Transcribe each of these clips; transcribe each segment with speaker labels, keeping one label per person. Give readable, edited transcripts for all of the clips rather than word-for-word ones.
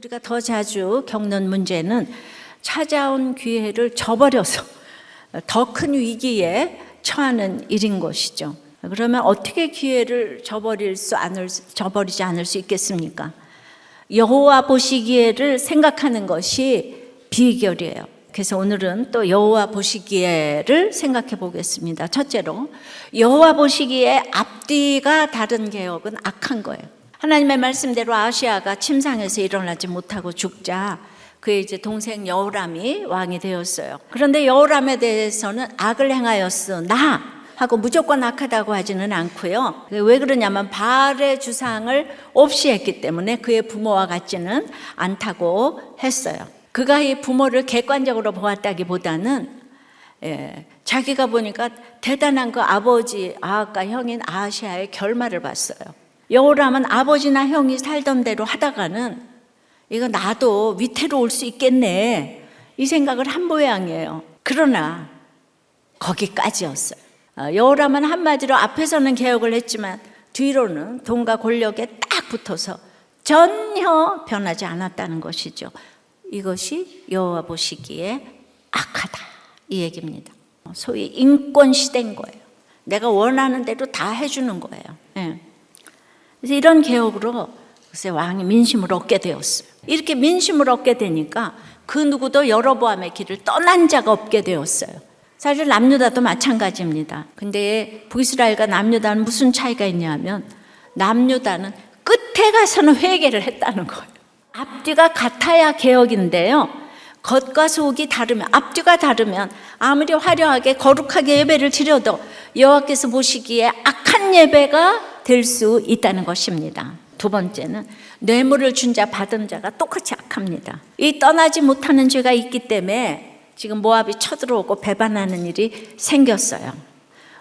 Speaker 1: 우리가 더 자주 겪는 문제는 찾아온 기회를 저버려서 더 큰 위기에 처하는 일인 것이죠. 그러면 어떻게 기회를 저버리지 않을 수 있겠습니까? 여호와 보시기에를 생각하는 것이 비결이에요. 그래서 오늘은 또 여호와 보시기에를 생각해 보겠습니다. 첫째로, 여호와 보시기에 앞뒤가 다른 개혁은 악한 거예요. 하나님의 말씀대로 아시아가 침상에서 일어나지 못하고 죽자 그의 이제 동생 여호람이 왕이 되었어요. 그런데 여호람에 대해서는 악을 행하였으나 하고 무조건 악하다고 하지는 않고요. 왜 그러냐면 바알의 주상을 없이 했기 때문에 그의 부모와 같지는 않다고 했어요. 그가 이 부모를 객관적으로 보았다기보다는 자기가 보니까 대단한 그 아버지 아합과 형인 아하시아의 결말을 봤어요. 여호람은 아버지나 형이 살던 대로 하다가는 이거 나도 위태로울 수 있겠네 이 생각을 한 모양이에요. 그러나 거기까지였어요. 여호람은 한마디로 앞에서는 개혁을 했지만 뒤로는 돈과 권력에 딱 붙어서 전혀 변하지 않았다는 것이죠. 이것이 여호와 보시기에 악하다 이 얘기입니다. 소위 인권 시대인 거예요. 내가 원하는 대로 다 해주는 거예요. 그래서 이런 개혁으로 글쎄 왕이 민심을 얻게 되었어요. 이렇게 민심을 얻게 되니까 그 누구도 여로보암의 길을 떠난 자가 없게 되었어요. 사실 남유다도 마찬가지입니다. 근데 북이스라엘과 남유다는 무슨 차이가 있냐면 남유다는 끝에 가서는 회개를 했다는 거예요. 앞뒤가 같아야 개혁인데요. 겉과 속이 다르면, 앞뒤가 다르면 아무리 화려하게 거룩하게 예배를 드려도 여호와께서 보시기에 악한 예배가 될 수 있다는 것입니다. 두 번째는 뇌물을 준 자 받은 자가 똑같이 악합니다. 이 떠나지 못하는 죄가 있기 때문에 지금 모압이 쳐들어오고 배반하는 일이 생겼어요.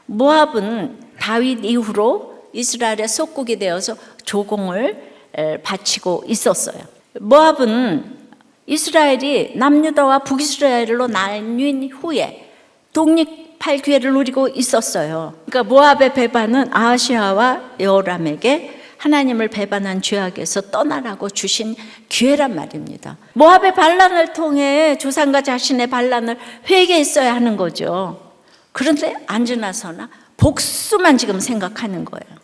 Speaker 1: 모압은 다윗 이후로 이스라엘의 속국이 되어서 조공을 바치고 있었어요. 모압은 이스라엘이 남유다와 북이스라엘로 나뉜 후에 독립할 기회를 누리고 있었어요. 그러니까 모압의 배반은 아하시아와 여호람에게 하나님을 배반한 죄악에서 떠나라고 주신 기회란 말입니다. 모압의 반란을 통해 조상과 자신의 반란을 회개했어야 하는 거죠. 그런데 안 지나서나 복수만 지금 생각하는 거예요.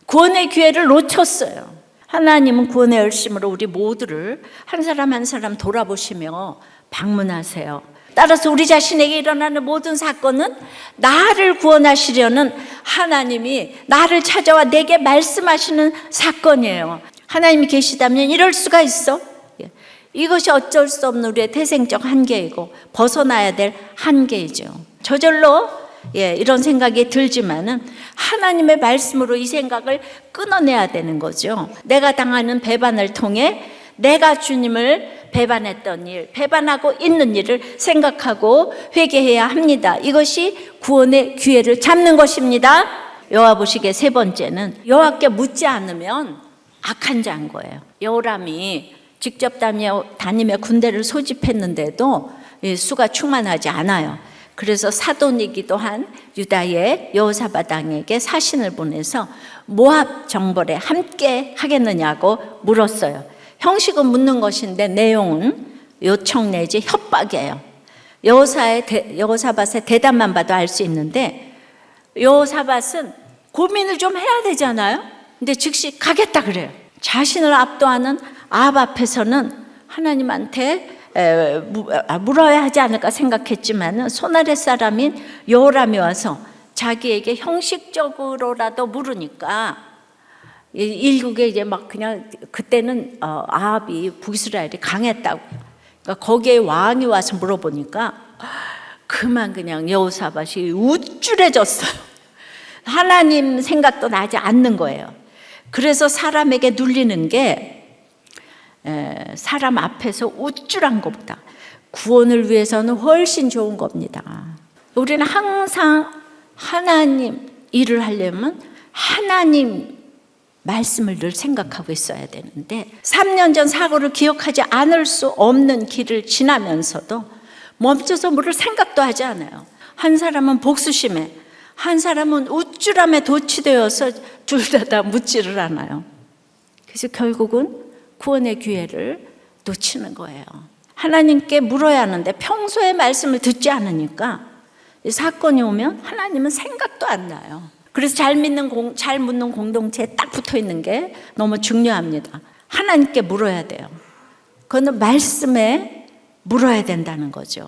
Speaker 1: 구원의 기회를 놓쳤어요. 하나님은 구원의 열심으로 우리 모두를 한 사람 한 사람 돌아보시며 방문하세요. 따라서 우리 자신에게 일어나는 모든 사건은 나를 구원하시려는 하나님이 나를 찾아와 내게 말씀하시는 사건이에요. 하나님이 계시다면 이럴 수가 있어? 이것이 어쩔 수 없는 우리의 태생적 한계이고 벗어나야 될 한계이죠. 저절로 이런 생각이 들지만은 하나님의 말씀으로 이 생각을 끊어내야 되는 거죠. 내가 당하는 배반을 통해 내가 주님을 배반했던 일, 배반하고 있는 일을 생각하고 회개해야 합니다. 이것이 구원의 기회를 잡는 것입니다. 여호와 보시기에 세 번째는 여호와께 묻지 않으면 악한 자인 거예요. 여호람이 직접 다니며 군대를 소집했는데도 수가 충만하지 않아요. 그래서 사돈이기도 한 유다의 여호사밧 왕에게 사신을 보내서 모압 정벌에 함께 하겠느냐고 물었어요. 형식은 묻는 것인데 내용은 요청 내지 협박이에요. 여호사밧의 대답만 봐도 알 수 있는데 여호사밧은 고민을 좀 해야 되잖아요. 근데 즉시 가겠다 그래요. 자신을 압도하는 아합 앞에서는 하나님한테 물어야 하지 않을까 생각했지만 손아랫 사람인 여호람이 와서 자기에게 형식적으로라도 물으니까 일국에 이제 막 그냥 그때는 아합이 북이스라엘이 강했다고. 그러니까 거기에 왕이 와서 물어보니까 그만 그냥 여호사밧이 우쭐해졌어요. 하나님 생각도 나지 않는 거예요. 그래서 사람에게 눌리는 게 사람 앞에서 우쭐한 것보다 구원을 위해서는 훨씬 좋은 겁니다. 우리는 항상 하나님 일을 하려면 하나님 말씀을 늘 생각하고 있어야 되는데 3년 전 사고를 기억하지 않을 수 없는 길을 지나면서도 멈춰서 물을 생각도 하지 않아요. 한 사람은 복수심에, 한 사람은 우쭐함에 도취되어서 둘 다 묻지를 않아요. 그래서 결국은 구원의 기회를 놓치는 거예요. 하나님께 물어야 하는데 평소에 말씀을 듣지 않으니까 이 사건이 오면 하나님은 생각도 안 나요. 그래서 잘 묻는 공동체에 딱 붙어 있는 게 너무 중요합니다. 하나님께 물어야 돼요. 그거는 말씀에 물어야 된다는 거죠.